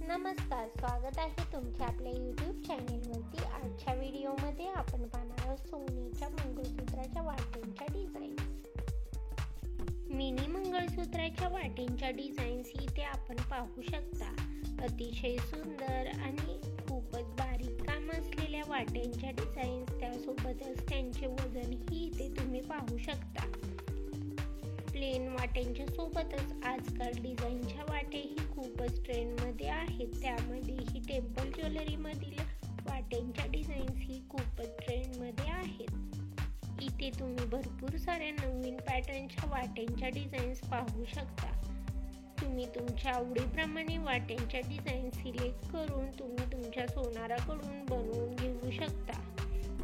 नमस्कार, स्वागत आहे तुमच्या आपल्या यूट्यूब चॅनेलवरती. आजच्या व्हिडिओमध्ये आपण पाहणार आहोत सोन्याच्या मंगळसूत्राच्या वाटींच्या डिझाईन्स. मिनी मंगळसूत्राच्या वाटींच्या डिझाईन्स इथे आपण पाहू शकता. अतिशय सुंदर आणि खूपच बारीक काम असलेल्या वाट्यांच्या डिझाईन्स, त्यासोबतच त्यांचे वजनही इथे तुम्ही पाहू शकता. प्लेन वाट्यांच्या सोबतच आजकाल डिझाईनच्या वाटेही खूपच ट्रेंडमध्ये आहेत. त्यामध्येही टेम्पल ज्वेलरीमधील वाट्यांच्या डिझाईन्स ही खूपच ट्रेंडमध्ये आहेत. इथे तुम्ही भरपूर साऱ्या नवीन पॅटर्नच्या वाट्यांच्या डिझाईन्स पाहू शकता. तुम्ही तुमच्या आवडीप्रमाणे वाट्यांच्या डिझाईन सिलेक्ट करून तुम्ही तुमच्या सोनाराकडून बनवून घेऊ शकता.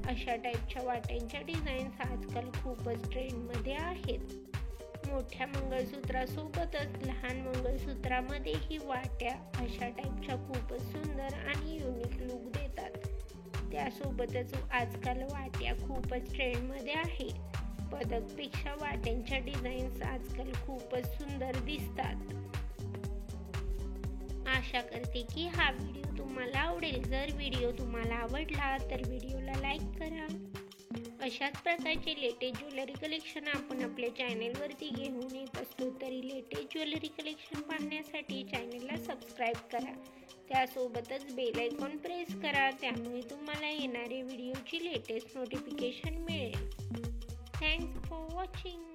अशा टाईपच्या वाट्यांच्या डिझाईन्स आजकाल खूपच ट्रेंडमध्ये आहेत. मोठ्या मंगळसूत्रासोबतच लहान मंगळसूत्रामध्येही वाट्या अशा टाईपच्या खूपच सुंदर आणि युनिक लुक देतात. त्यासोबतच आजकाल वाट्या खूपच ट्रेंडमध्ये आहे. पदकपेक्षा वाट्यांच्या डिझाईन्स आजकाल खूपच सुंदर दिसतात. आशा करते की हा व्हिडिओ तुम्हाला आवडेल. जर व्हिडिओ तुम्हाला आवडला तर व्हिडिओला लाईक करा. अशाच प्रकारचे लेटेस्ट ज्वेलरी कलेक्शन आपण आपल्या चॅनेलवरती घेऊन येत असतो. तरी लेटेस्ट ज्वेलरी कलेक्शन पाहण्यासाठी चॅनेलला सबस्क्राईब करा. त्यासोबतच बेल आयकॉन प्रेस करा. त्यामुळे तुम्हाला येणारे व्हिडिओची लेटेस्ट नोटिफिकेशन मिळेल. Thanks for watching.